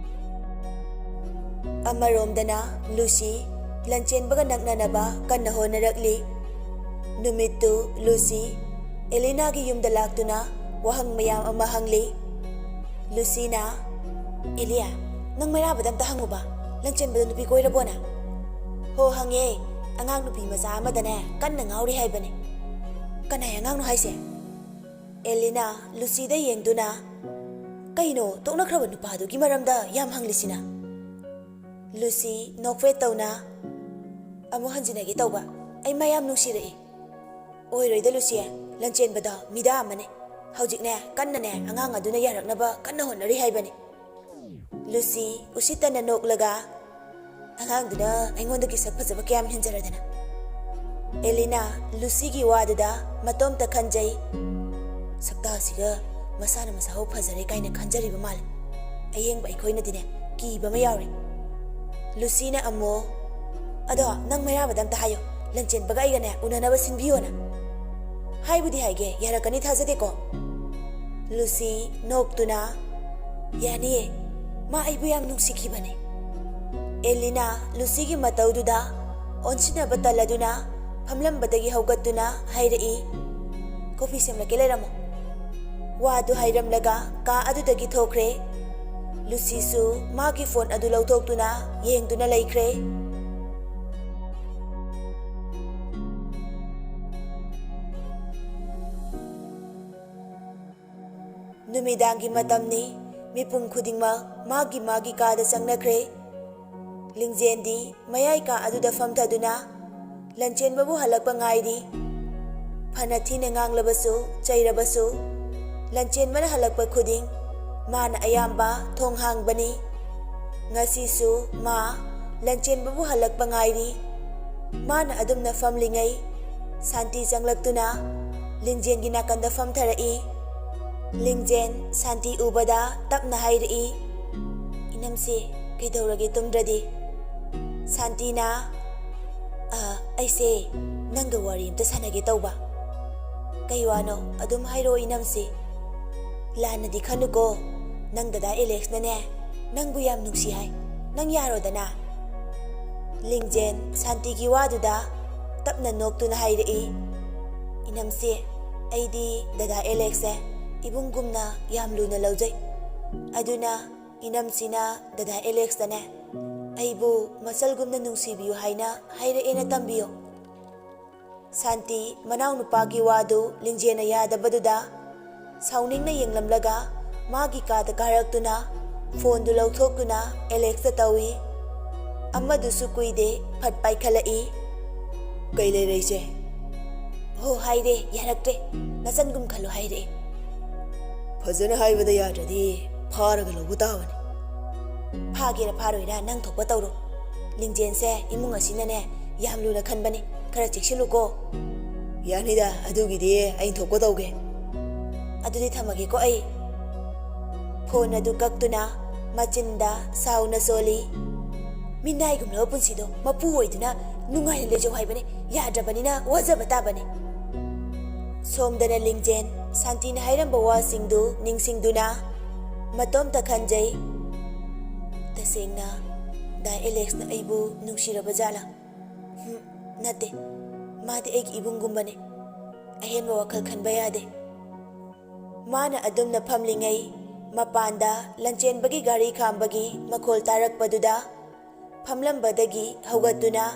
ꯑꯃꯔꯣꯝꯗꯅ ꯂꯨꯁꯤ ꯂꯟꯆꯦꯟꯕꯒ ꯅꯛꯅꯅꯕ ꯀꯟꯅ ꯍꯣꯠꯅꯔꯛꯂꯤ꯫ ꯅꯨꯃꯤꯠꯇꯨ ꯂꯨꯁꯤ ꯑꯦꯂꯤꯅꯥꯒꯤ ꯌꯨꯝꯗ ꯂꯥꯛꯇꯨꯅ ꯋꯥꯍꯪ ꯃꯌꯥꯝ ꯑꯃ ꯍꯪꯂꯤ꯫ ꯂꯨꯁꯤꯅ, ꯑꯦꯂꯤꯌꯥ, ꯅꯪ ꯃꯩꯔꯥꯕꯗ ꯑꯝꯇ ꯍꯪꯉꯨꯕ, ꯂꯟꯆꯦꯟꯕꯗ ꯅꯨꯄꯤ ꯀꯣꯏꯔꯕꯣꯅ? ꯍꯣ ꯍꯪꯉꯦ, ꯑꯉꯥꯡ ꯅꯨꯄꯤ ꯃꯆꯥ ꯑꯃꯗꯅꯦ ꯀꯟꯅ ꯉꯥꯎꯔꯤ ꯍꯥꯏꯕꯅꯦ꯫ ꯀꯅꯥꯏ ꯑꯉꯥꯡꯅꯣ ꯍꯥꯏꯁꯦ? ꯑꯦꯂꯤꯅꯥ ꯂꯨꯁꯤꯗ ꯌꯦꯡꯗꯨꯅ, ꯀꯩꯅꯣ ꯇꯣꯛꯅꯈ꯭ꯔꯕ ꯅꯨꯄꯥꯗꯨꯒꯤ ꯃꯔꯝꯗ ꯌꯥꯝ ꯍꯪꯂꯤꯁꯤꯅ? ꯂꯨꯁꯤ ꯅꯣꯛꯐꯦꯠ ꯇꯧꯅ, ꯑꯃꯨꯛ ꯍꯟꯖꯤꯟꯅꯒꯦ ꯇꯧꯕ, ꯑꯩ ꯃꯌꯥꯝ ꯅꯨꯡꯁꯤꯔꯛꯏ꯫ ꯑꯣꯏꯔꯣꯏꯗ ꯂꯨꯁꯤ, ꯂꯟꯆꯦꯟꯕꯗ ꯃꯤꯗꯥ ꯑꯃꯅꯦ, ꯍꯧꯖꯤꯛꯅꯦ ꯀꯟꯅꯅꯦ ꯑꯉꯥꯡ ꯑꯗꯨꯅ ꯌꯥꯔꯛꯅꯕ ꯀꯟꯅ ꯍꯣꯠꯅꯔꯤ ꯍꯥꯏꯕꯅꯤ꯫ ꯂꯨꯁꯤ ꯎꯁꯤꯠꯇꯅ ꯅꯣꯛꯂꯒ, ꯑꯉꯥꯡꯗꯨꯅ ꯑꯩꯉꯣꯟꯗꯒꯤ ꯁꯛ ꯐꯖꯕ ꯀꯌꯥꯝ ꯍꯦꯟꯖꯔꯗꯅ? ꯑꯦꯂꯤꯅꯥ ꯂꯨꯁꯤꯒꯤ ꯋꯥꯗꯨꯗ ꯃꯇꯣꯝꯇ ꯈꯟꯖꯩ, ꯁꯛꯇꯥꯁꯤꯒ ꯃꯁꯥꯅ ꯃꯁꯥꯕꯨ ꯐꯖꯔꯦ ꯀꯥꯏꯅ ꯈꯟꯖꯔꯤꯕ ꯃꯥꯜꯂꯦ, ꯑꯌꯦꯡꯕ ꯑꯩꯈꯣꯏꯅꯗꯤꯅꯦ ꯀꯤꯕ ꯑꯃ ꯌꯥꯎꯔꯤ꯫ ꯂꯨꯁꯤꯅ ꯑꯃꯨꯛ, ꯑꯗꯣ ꯅꯪ ꯃꯩꯔꯥꯕꯗ ꯑꯝꯇ ꯍꯥꯏꯌꯣ, ꯂꯟꯆꯦꯟꯕꯒ ꯑꯩꯒꯅꯦ ꯎꯅꯅꯕ ꯁꯤꯟꯕꯤꯌꯣꯅ꯫ ꯍꯥꯏꯕꯨꯗꯤ ꯍꯥꯏꯒꯦ, ꯌꯥꯔꯛꯀꯅꯤ ꯊꯥꯖꯗꯦꯀꯣ? ꯂꯨꯁꯤ ꯅꯣꯛꯇꯨꯅ, ꯌꯥꯅꯤꯌꯦ, ꯃꯥ ꯑꯩꯕꯨ ꯌꯥꯝ ꯅꯨꯡꯁꯤꯈꯤꯕꯅꯦ꯫ ꯑꯦꯂꯤꯅꯥ ꯂꯨꯁꯤꯒꯤ ꯃꯇꯧꯗꯨꯗ ꯑꯣꯟꯁꯤꯟꯅꯕ ꯇꯜꯂꯗꯨꯅ ꯐꯝꯂꯝꯕꯗꯒꯤ ꯍꯧꯒꯠꯇꯨꯅ ꯍꯥꯏꯔꯛꯏ, ꯀꯣꯐꯤ ꯁꯦꯝꯂꯛꯀꯦ ꯂꯩꯔꯝꯃꯣ꯫ ꯋꯥꯗꯨ ꯍꯥꯏꯔꯝꯂꯒ ꯀꯥ ꯑꯗꯨꯗꯒꯤ ꯊꯣꯛꯈ꯭ꯔꯦ꯫ ꯂꯨꯁꯤꯁꯨ ꯃꯥꯒꯤ ꯐꯣꯟ ꯑꯗꯨ ꯂꯧꯊꯣꯛꯇꯨꯅ ꯌꯦꯡꯗꯨꯅ ꯂꯩꯈ꯭ꯔꯦ꯫ Numidanggi matamni mipum khudingmak magi kada changnakre. Lingjendi mayai ka aduda famthaduna lanchen babu halakpa ngairi. Phana thina nganglabasu chairabasu lanchen bana halakpa khuding mana ayamba thong hangbani. Ngasisu ma lanchen babu halakpa ngairi. Mana adumna famlingai Santi changlaktuna Lingjengi nakanda famtharai. Lingjen Santi ubada tapna hairi. Inamse kaidorage tumdradi. Santi na aise nanga wari amta sanage tauba. Kaiwano adum hairo inamse. Lana di khanuko nang dada Alex na ne nangbu yam nungsi hai nang yaro dana. Lingjen Santi gi waduda tapna noktuna hairi. Inamse aidi dada Alex ibunggumna yam luna laujay. Aduna inamsina dada Alex dana aibu masalgumna nungsibiyo haina hairaena tambiyo. Santi manaw nupagi wadu Lingjena yadabaduda sauningna yenglamlaga magi kada karaktuna phone du lauthokuna Alex da tawi. Amadusu kuide phatpai khalai. Kai lereise Ho haire yarakte nasangum khalo haire. Fazana haibada yadradi pharaga lobu tawani. Phagera pharoira nang thokpa tawro. Lingjense imung asinane yam luna khanbani khara cheksiluko. Yanida adugidi ain thokpa tawge. Adudi thamage ko ai. Phone adu kaktuna machinda sauna soli. Minai gumlo punsido mapu oiduna nungai lejo haibane yadrabanina wajaba tabane. Somdana Lingjen Santi na hairamba wasingdu ningsingduna matomta khanjai. Tasengna da Alex na aibu nungsiraba jala. Nate madi aigi ibungumbane ahenba wakal khanba yade. Mana adumna phamlingai mapanda lanchenbagi gari khambagi makhol tarakpaduda phamlambadagi haugatuna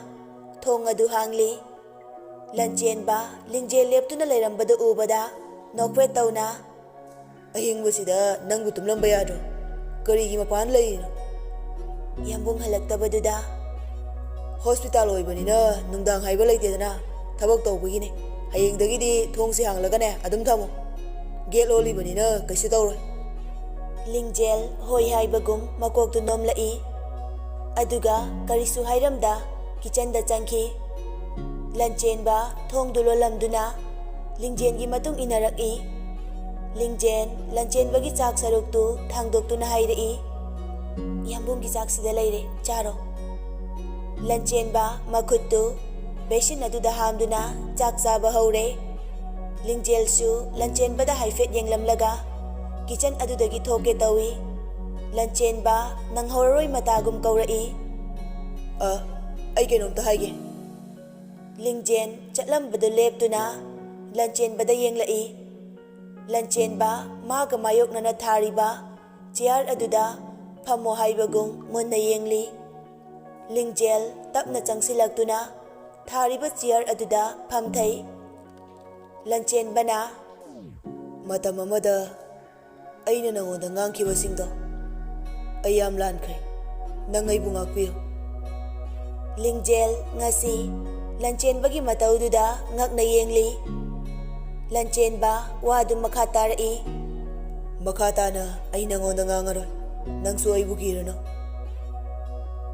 thong adu hangli. Lanchenba Lingje leptuna leirambada ubada nokwe tauna. Ahingwasida nangbu tumlamba yadro karigi mapan leino. Yambung halaktabaduda Hospital oibanina nungdang haiba leitedana thabak tawbagine hayengdagidi thongsi hanglagane adum thamo gate olibanina kaisu tawroi. Lingjel hoi haibagum makoktu nomlai. Aduga karisu hairamda kitchen da changki. Lanchenba thong dulo lamduna Lingjen gi matung inarak-i. Lingjen lanchenbagi chak saruktu thangdoktuna hairi. Yambung gi chak sida leire charo. Lanchenba makhuttu basin aduda hamduna chak chaba haure. Lingjel su lanchenbada haifet yenglamlaga kitchen adudagi thoke tawi. Lanchenba nanghoroi matagum kaurai. Ai kainomta haige. Lingjen chatlambada leptuna lanchenbada yenglai. Lanchenba maga mayoknana thariba chair aduda phamo haibagum munna yengli. Lingjel tapna changsilaktuna thariba chair aduda phamthai. Lanchenbana Matam amada aina nangonda ngangkibasingdo ai yam lankhre nang aibu ngakpiyo. Lingjel ngasi Lanchenbagi mataududa ngakna yengli. Lanchenba wadum makha tarai. Makhatana ai nangonda ngangaroi nangsu aibu kirano.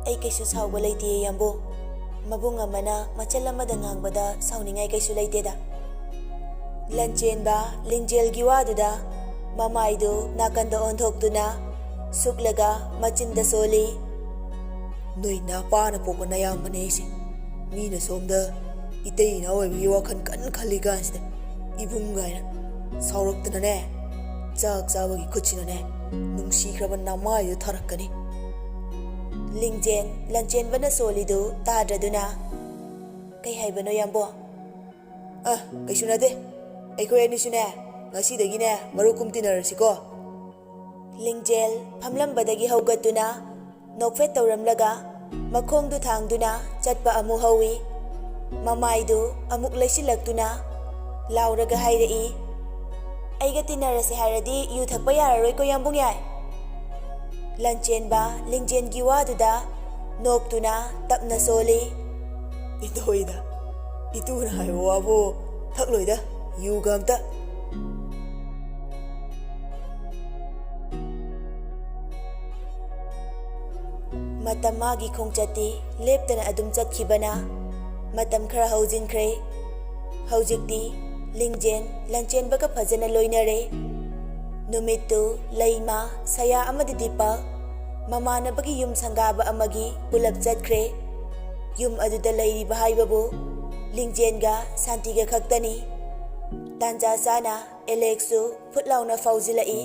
Ai kaisu sauba leite yambo. Mabung amana machal amada ngangbada sauningai kaisu leiteda. Lanchenba Lingjel gi waduda mamaidu nakanda onthokduna suklaga machinda soli. Noi na pana pokon na yambane ise mina somda itei na oibi wakhan kan khali gansida ibung gaina sauroktana ne chak chabagi khuchina ne nungsikraba namayu tharakkani. Lingjen Lanchenbana solidu tadraduna kai haibano yambo. Kaisu nate aikoi anisune ngasidagine marukum tinarasiko. Lingjel phamlambadagi haugatuna nokfet tawramlaga makhongdu thangduna chatpa amu hawi. Mamaidu amuk leisilaktuna lauraga hairai. ꯑꯩꯒ ꯇꯤꯟꯅꯔꯁꯦ ꯍꯥꯏꯔꯗꯤ U ꯊꯛꯄ ꯌꯥꯔꯔꯣꯏꯀꯣ ꯌꯥꯝꯕꯨꯡ ꯌꯥꯏ꯫ ꯂꯟꯆꯦꯟꯕ ꯂꯤꯡꯖꯦꯟꯒꯤ ꯋꯥꯗꯨꯗ ꯅꯣꯛꯇꯨꯅ ꯇꯞꯅ ꯁꯣꯜꯂꯤ꯫ ꯏꯟꯊꯣꯏꯗ ꯏꯇꯨꯅ ꯍꯥꯏꯕ ꯋꯥꯕꯨ ꯊꯛꯂꯣꯏꯗ ꯌꯨꯒ ꯑꯝꯇ꯫ ꯃꯇꯝ ꯃꯥꯒꯤ ꯈꯣꯡꯆꯠꯇꯤ ꯂꯦꯞꯇꯅ ꯑꯗꯨꯝ ꯆꯠꯈꯤꯕꯅ ꯃꯇꯝ ꯈꯔ ꯍꯧꯖꯤꯟꯈ꯭ꯔꯦ꯫ ꯍꯧꯖꯤꯛꯇꯤ ꯂꯤꯡꯖꯦꯟ ꯂꯟꯆꯦꯟꯕꯒ ꯐꯖꯅ ꯂꯣꯏꯅꯔꯦ꯫ ꯅꯨꯃꯤꯠꯇꯨ ꯂꯩꯃ ꯁꯌꯥ ꯑꯃꯗꯤ ꯗꯤꯄꯛ ꯃꯃꯥꯟꯅꯕꯒꯤ ꯌꯨꯝ ꯁꯪꯒꯥꯕ ꯑꯃꯒꯤ ꯄꯨꯂꯞ ꯆꯠꯈ꯭ꯔꯦ꯫ ꯌꯨꯝ ꯑꯗꯨꯗ ꯂꯩꯔꯤꯕ ꯍꯥꯏꯕꯕꯨ ꯂꯤꯡꯖꯦꯟꯒ ꯁꯥꯟꯇꯤꯒ ꯈꯛꯇꯅꯤ꯫ ꯇꯥꯟꯖꯥ ꯆꯥꯅ ꯑꯦꯂꯦꯛꯁꯁꯨ ꯐꯨꯠ ꯂꯥꯎꯅ ꯐꯥꯎꯖꯤꯜꯂꯛꯏ꯫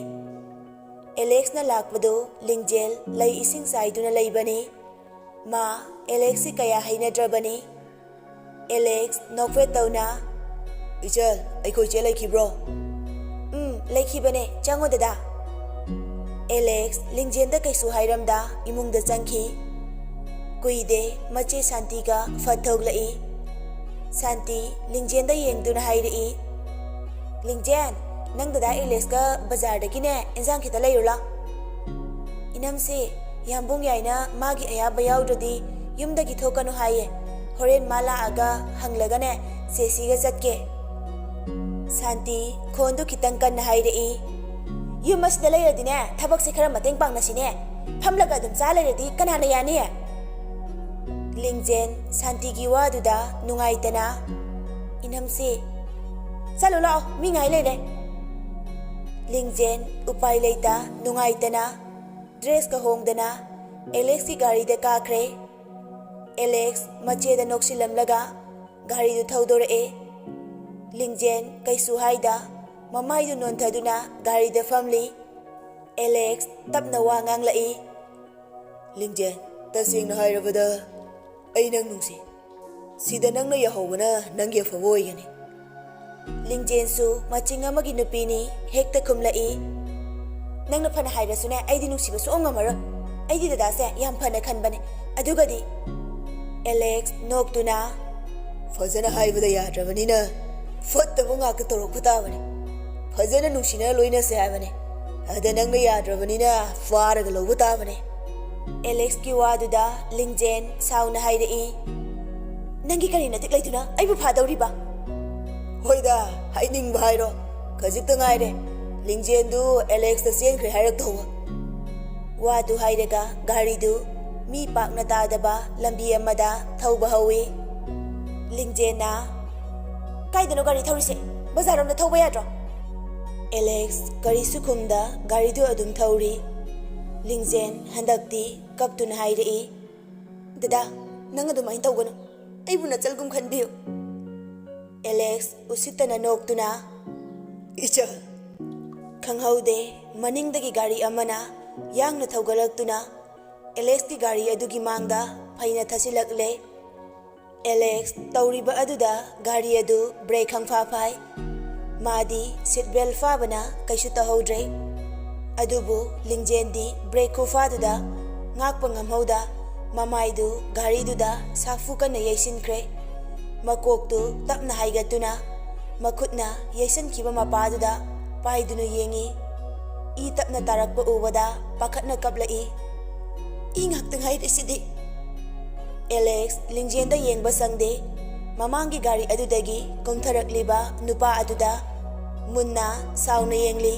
ꯑꯦꯂꯦꯛꯁꯅ ꯂꯥꯛꯄꯗꯨ ꯂꯤꯡꯖꯦꯜ ꯂꯩ ꯏꯁꯤꯡ ꯆꯥꯏꯗꯨꯅ ꯂꯩꯕꯅꯤ꯫ ꯃꯥ ꯑꯦꯂꯦꯛꯁꯁꯤ ꯀꯌꯥ ꯍꯩꯅꯗ꯭ꯔꯕꯅꯤ꯫ ꯑꯦꯂꯦꯛꯁ ꯅꯣꯛꯐꯦꯠ ꯇꯧꯅ ꯏꯆꯜ ꯑꯩꯈꯣꯏ ꯆꯦ ꯂꯩꯈꯤꯕ꯭ꯔꯣ? ꯂꯩꯈꯤꯕꯅꯦ, ꯆꯪꯉꯣ ꯗꯗꯥ꯫ ꯑꯦꯂꯦꯛꯁ ꯂꯤꯡꯖꯦꯟꯗ ꯀꯩꯁꯨ ꯍꯥꯏꯔꯝꯗ ꯏꯃꯨꯡꯗ ꯆꯪꯈꯤ꯫ ꯀꯨꯏꯗꯦ ꯃꯆꯦ ꯁꯥꯟꯇꯤꯒ ꯐꯠ ꯊꯣꯛꯂꯛꯏ꯫ ꯁꯥꯟꯇꯤ ꯂꯤꯡꯖꯦꯟꯗ ꯌꯦꯡꯗꯨꯅ ꯍꯥꯏꯔꯛꯏ, ꯂꯤꯡꯖꯦꯟ, ꯅꯪ ꯗꯗꯥ ꯑꯦꯂꯦꯛꯁꯀ ꯕꯖꯥꯔꯗꯒꯤꯅꯦ ꯏꯟꯖꯥꯡ ꯈꯤꯇ ꯂꯩꯔꯨ ꯂꯥꯎ꯫ ꯏꯅꯝꯁꯤ, ꯌꯥꯝꯕꯨꯡ ꯌꯥꯏꯅ ꯃꯥꯒꯤ ꯑꯌꯥꯕ ꯌꯥꯎꯗ꯭ꯔꯗꯤ ꯌꯨꯝꯗꯒꯤ ꯊꯣꯛꯀꯅꯨ ꯍꯥꯏꯌꯦ꯫ ꯍꯣꯔꯦꯟ ꯃꯥ ꯂꯥꯛꯑꯒ ꯍꯪꯂꯒꯅꯦ ꯆꯦꯁꯤꯒ ꯆꯠꯀꯦ꯫ ꯁꯥꯟꯇꯤ ꯈꯣꯟꯗꯨ ꯈꯤꯇꯪ ꯀꯟꯅ ꯍꯥꯏꯔꯛꯏ꯫ ꯌꯨꯝ ꯑꯁꯤꯗ ꯂꯩꯔꯗꯤꯅꯦ ꯊꯕꯛꯁꯦ ꯈꯔ ꯃꯇꯦꯡ ꯄꯥꯡꯅꯁꯤꯅꯦ꯫ ꯐꯝꯂꯒ ꯑꯗꯨꯝ ꯆꯥ ꯂꯩꯔꯗꯤ ꯀꯅꯥꯅ ꯌꯥꯅꯤ? ꯂꯤꯡꯖꯦꯟ ꯁꯥꯟꯇꯤꯒꯤ ꯋꯥꯗꯨꯗ ꯅꯨꯡꯉꯥꯏꯇꯅ, ꯏꯅꯝꯁꯤ ꯆꯠꯂꯨ ꯂꯥꯛꯑꯣ, ꯃꯤ ꯉꯥꯏ ꯂꯩꯔꯦ꯫ ꯂꯤꯡꯖꯦꯟ ꯎꯄꯥꯏ ꯂꯩꯇ ꯅꯨꯡꯉꯥꯏꯇꯅ ꯗ꯭ꯔꯦꯁꯀ ꯍꯣꯡꯗꯅ ꯑꯦꯂꯦꯛꯁꯀꯤ ꯒꯥꯔꯤꯗ ꯀꯥꯈ꯭ꯔꯦ꯫ ꯑꯦꯂꯦꯛꯁ ꯃꯆꯦꯗ ꯅꯣꯛꯁꯤꯜꯂꯝꯂꯒ ꯒꯥꯔꯤꯗꯨ ꯊꯧꯗꯣꯔꯛꯑꯦ꯫ ꯂꯤꯡꯖꯦꯟ ꯀꯩꯁꯨ ꯍꯥꯏꯗ ꯃꯃꯥꯏꯗꯨ ꯅꯣꯟꯊꯗꯨꯅ ꯒꯥꯔꯤꯗ ꯐꯝꯂꯤ꯫ ꯑꯦꯂꯦꯛꯁ ꯇꯞꯅ ꯋꯥ ꯉꯥꯡꯂꯛꯏ, ꯂꯤꯡꯖꯦꯟ, ꯇꯁꯦꯡꯅ ꯍꯥꯏꯔꯕꯗ ꯑꯩ ꯅꯪ ꯅꯨꯡꯁꯤ꯫ ꯁꯤꯗ ꯅꯪꯅ ꯌꯥꯍꯧꯕꯅ ꯅꯪꯒꯤ ꯑꯐꯕ ꯑꯣꯏꯒꯅꯤ꯫ ꯂꯤꯡꯖꯦꯟꯁꯨ ꯃꯆꯤꯡ ꯑꯃꯒꯤ ꯅꯨꯄꯤꯅꯤ, ꯍꯦꯛꯇ ꯈꯨꯝꯂꯛꯏ꯫ ꯅꯪꯅ ꯐꯅ ꯍꯥꯏꯔꯁꯨꯅꯦ ꯑꯩꯗꯤ ꯅꯨꯡꯁꯤꯕ ꯁꯨꯡꯉꯝ ꯉꯝꯃꯔꯣꯏ꯫ ꯑꯩꯗꯤ ꯗꯗꯥꯁꯦ ꯌꯥꯝ ꯐꯅ ꯈꯟꯕꯅꯦ꯫ ꯑꯗꯨꯒꯗꯤ ꯑꯦꯂꯦꯛꯁ ꯅꯣꯛꯇꯨꯅ, ꯐꯖꯅ ꯍꯥꯏꯕꯗ ꯌꯥꯗ꯭ꯔꯕꯅꯤꯅ ꯐꯠꯇꯕ ꯉꯥꯛꯇ ꯇꯧꯔꯛꯄ ꯇꯥꯕꯅꯤ꯫ ꯐꯖꯅ ꯅꯨꯡꯁꯤꯅ ꯂꯣꯏꯅꯁꯦ ꯍꯥꯏꯕꯅꯤ꯫ ꯑꯗ ꯅꯪꯅ ꯌꯥꯗ꯭ꯔꯕꯅꯤꯅ ꯐꯥꯔꯒ ꯂꯧꯕ ꯇꯥꯕꯅꯤ꯫ ꯑꯦꯂꯦꯛꯁꯀꯤ ꯋꯥꯗꯨꯗ ꯂꯤꯡꯖꯦꯟ ꯁꯥꯎꯅ ꯍꯥꯏꯔꯛꯏ, ꯅꯪꯒꯤ ꯀꯔꯤ ꯅꯇꯤꯛ ꯂꯩꯗꯨꯅ ꯑꯩꯕꯨ ꯐꯥꯗꯧꯔꯤꯕ? ꯍꯣꯏꯗ, ꯍꯥꯏꯅꯤꯡꯕ ꯍꯥꯏꯔꯣ, ꯈꯖꯤꯛꯇ ꯉꯥꯏꯔꯦ ꯂꯤꯡꯖꯦꯟꯗꯨ ꯑꯦꯂꯦꯛꯁꯇ ꯆꯦꯟꯈ꯭ꯔꯦ ꯍꯥꯏꯔꯛꯇꯧꯕ꯫ ꯋꯥꯗꯨ ꯍꯥꯏꯔꯒ ꯒꯥꯔꯤꯗꯨ ꯃꯤ ꯄꯥꯛꯅ ꯇꯥꯗꯕ ꯂꯝꯕꯤ ꯑꯃꯗ ꯊꯧꯕ ꯍꯧꯏ꯫ ꯂꯤꯡꯖꯦꯟꯅ, ꯀꯥꯏꯗꯅꯣ ꯒꯥꯔꯤ ꯊꯧꯔꯤꯁꯦ? ꯕꯖꯥꯔꯣꯝꯗ ꯊꯧꯕ ꯌꯥꯗ꯭ꯔꯣ? ꯑꯦꯂꯦꯛꯁ ꯀꯔꯤꯁꯨ ꯈꯨꯝꯗ ꯒꯥꯔꯤꯗꯨ ꯑꯗꯨꯝ ꯊꯧꯔꯤ꯫ ꯂꯤꯡꯖꯦꯟ ꯍꯟꯗꯛꯇꯤ ꯀꯞꯇꯨꯅ ꯍꯥꯏꯔꯛꯏ, ꯗꯗꯥ, ꯅꯪ ꯑꯗꯨꯃꯥꯏꯅ ꯇꯧꯒꯅꯨ, ꯑꯩꯕꯨ ꯅꯆꯜꯒꯨꯝ ꯈꯟꯕꯤꯌꯨ꯫ ꯑꯦꯂꯦꯛꯁ ꯎꯁꯤꯠꯇꯅ ꯅꯣꯛꯇꯨꯅ, ꯏꯆꯜ꯫ ꯈꯪꯍꯧꯗꯦ ꯃꯅꯤꯡꯗꯒꯤ ꯒꯥꯔꯤ ꯑꯃꯅ ꯌꯥꯡꯅ ꯊꯧꯒꯠꯂꯛꯇꯨꯅ ꯑꯦꯂꯦꯛꯁꯀꯤ ꯒꯥꯔꯤ ꯑꯗꯨꯒꯤ ꯃꯥꯡꯗ ꯐꯩꯅ ꯊꯥꯁꯤꯜꯂꯛꯂꯦ꯫ ꯑꯦꯂꯦꯛꯁ ꯇꯧꯔꯤꯕ ꯑꯗꯨꯗ ꯒꯥꯔꯤ ꯑꯗꯨ ꯕ꯭ꯔꯦꯛ ꯈꯪꯐꯥ ꯐꯥꯏ꯫ ꯃꯥꯗꯤ ꯁꯤꯠ ꯕꯦꯜ ꯐꯥꯕꯅ ꯀꯩꯁꯨ ꯇꯧꯍꯧꯗ꯭ꯔꯦ꯫ ꯑꯗꯨꯕꯨ ꯂꯤꯡꯖꯦꯟꯗꯤ ꯕ꯭ꯔꯦꯛ ꯈꯨꯐꯥꯗꯨꯗ ꯉꯥꯛꯄ ꯉꯝꯍꯧꯗ ꯃꯃꯥꯏꯗꯨ ꯒꯥꯔꯤꯗꯨꯗ ꯁꯥꯐꯨ ꯀꯟꯅ ꯌꯩꯁꯤꯟꯈ꯭ꯔꯦ꯫ ꯃꯀꯣꯛꯇꯨ ꯇꯞꯅ ꯍꯥꯏꯒꯠꯇꯨꯅ ꯃꯈꯨꯠꯅ ꯌꯩꯁꯟꯈꯤꯕ ꯃꯄꯥꯗꯨꯗ ꯄꯥꯏꯗꯨꯅ ꯌꯦꯡꯏ꯫ ꯏ ꯇꯞꯅ ꯇꯥꯔꯛꯄ ꯎꯕꯗ ꯄꯥꯈꯠꯅ ꯀꯞꯂꯛꯏ, ꯏ ꯉꯥꯛꯇ ꯉꯥꯏꯔꯤꯁꯤꯗꯤ꯫ ꯑꯦꯂꯦꯛꯁ ꯂꯤꯡꯖꯦꯟꯗ ꯌꯦꯡꯕ ꯁꯪꯗꯦ꯫ ꯃꯃꯥꯡꯒꯤ ꯒꯥꯔꯤ ꯑꯗꯨꯗꯒꯤ ꯀꯨꯝꯊꯔꯛꯂꯤꯕ ꯅꯨꯄꯥ ꯑꯗꯨꯗ ꯃꯨꯟꯅ ꯁꯥꯎꯅ ꯌꯦꯡꯂꯤ꯫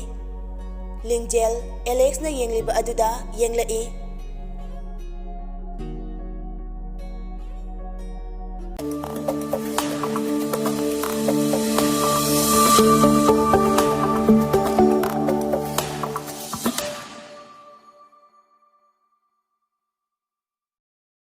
ꯂꯤꯡꯖꯦꯜ ꯑꯦꯂꯦꯛꯁꯅ ꯌꯦꯡꯂꯤꯕ ꯑꯗꯨꯗ ꯌꯦꯡꯂꯛꯏ꯫